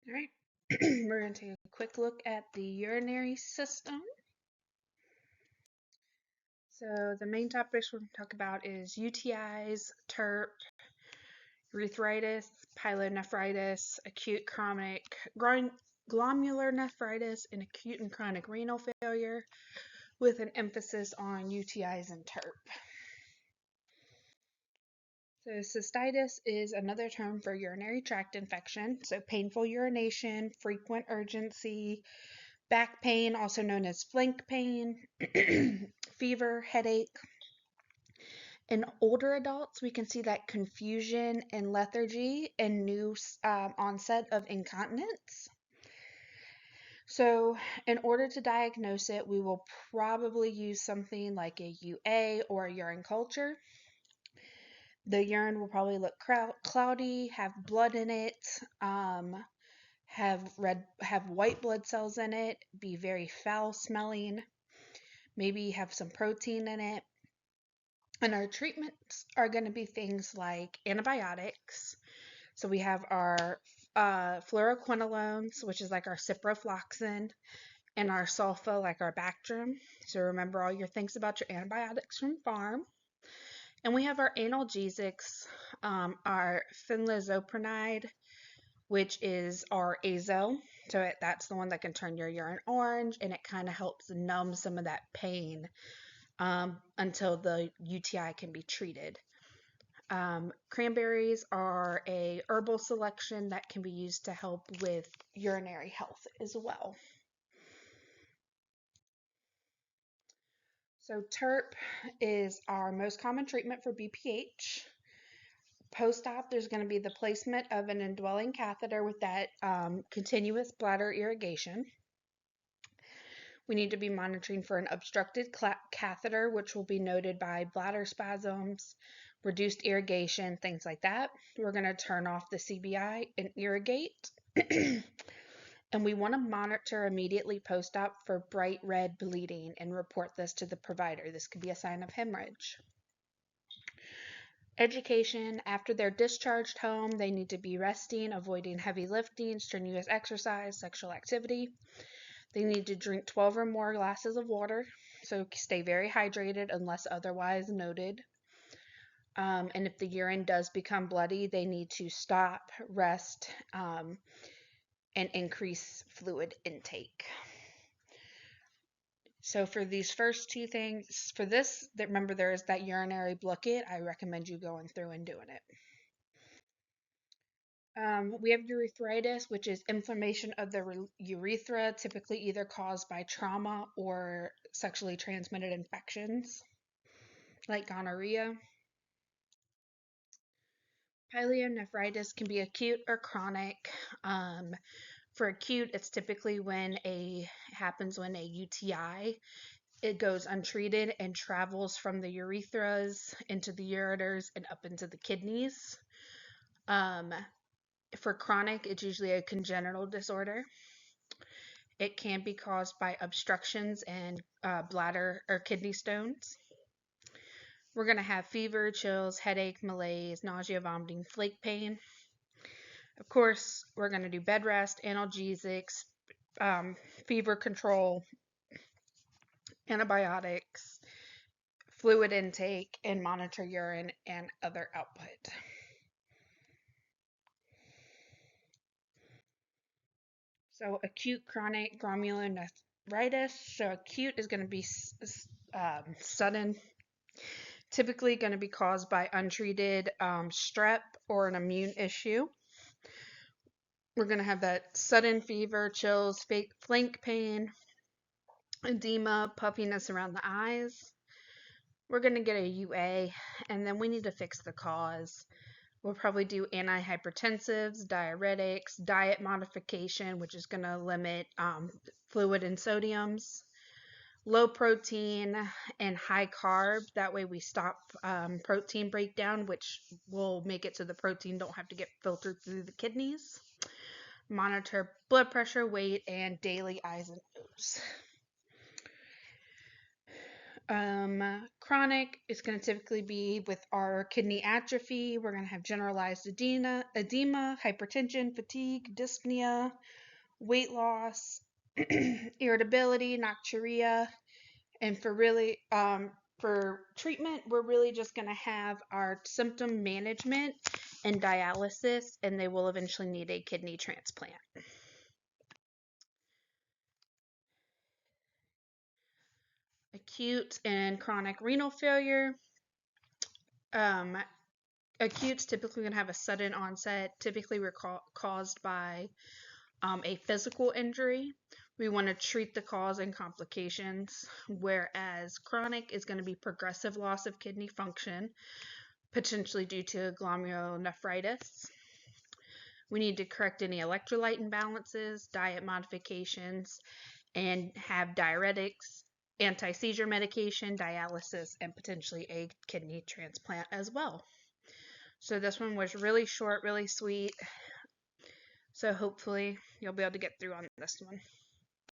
All right, we're going to take a quick look at the urinary system. So the main topics we're going to talk about is UTIs, TERP, urethritis, pyelonephritis, acute chronic glomerular nephritis, and acute and chronic renal failure, with an emphasis on UTIs and TERP. So cystitis is another term for urinary tract infection. So painful urination, frequent urgency, back pain, also known as flank pain, fever, headache. In older adults, we can see that confusion and lethargy and new onset of incontinence. So, in order to diagnose it, we will probably use something like a UA or a urine culture. The urine will probably look cloudy, have blood in it, have white blood cells in it, be very foul smelling, maybe have some protein in it. And our treatments are going to be things like antibiotics. So we have our fluoroquinolones, which is like our ciprofloxacin, and our sulfa, like our Bactrim. So remember all your things about your antibiotics from farm. And we have our analgesics, our phenylizoprenide, which is our azo. So that's the one that can turn your urine orange, and it kind of helps numb some of that pain until the UTI can be treated. Cranberries are a herbal selection that can be used to help with urinary health as well. So TERP is our most common treatment for BPH. Post-op, there's going to be the placement of an indwelling catheter with that continuous bladder irrigation. We need to be monitoring for an obstructed catheter, which will be noted by bladder spasms, reduced irrigation, things like that. We're going to turn off the CBI and irrigate. And we want to monitor immediately post-op for bright red bleeding and report this to the provider. This could be a sign of hemorrhage. Education, after they're discharged home, they need to be resting, avoiding heavy lifting, strenuous exercise, sexual activity. They need to drink 12 or more glasses of water, so stay very hydrated unless otherwise noted. And if the urine does become bloody, they need to stop, rest, and increase fluid intake. So for these first two things, for this, remember there is that urinary blockade. I recommend you going through and doing it. We have urethritis, which is inflammation of the urethra, typically either caused by trauma or sexually transmitted infections, like gonorrhea. Pyelonephritis can be acute or chronic. For acute, it's typically when happens when a UTI it goes untreated and travels from the urethras into the ureters and up into the kidneys. For chronic, it's usually a congenital disorder. It can be caused by obstructions and bladder or kidney stones. We're going to have fever, chills, headache, malaise, nausea, vomiting, flake pain. Of course, we're going to do bed rest, analgesics, fever control, antibiotics, fluid intake, and monitor urine and other output. So acute chronic glomerulonephritis. So acute is going to be sudden, typically going to be caused by untreated strep or an immune issue. We're going to have that sudden fever, chills, flank pain, edema, puffiness around the eyes. We're going to get a UA, and then we need to fix the cause. We'll probably do antihypertensives, diuretics, diet modification, which is going to limit fluid and sodiums, low protein and high carb. That way we stop protein breakdown, which will make it so the protein don't have to get filtered through the kidneys. Monitor blood pressure, weight, and daily I's and O's. Chronic is going to typically be with our kidney atrophy. We're going to have generalized edema, hypertension, fatigue, dyspnea, weight loss, irritability, nocturia, and for treatment, we're really just going to have our symptom management and dialysis, and they will eventually need a kidney transplant. Acute and chronic renal failure. Um, Acute's typically going to have a sudden onset, typically caused by a physical injury. We want to treat the cause and complications, whereas chronic is going to be progressive loss of kidney function, potentially due to glomerulonephritis. We need to correct any electrolyte imbalances, diet modifications, and have diuretics, anti-seizure medication, dialysis, and potentially a kidney transplant as well. So this one was really short, really sweet. So hopefully you'll be able to get through on this one.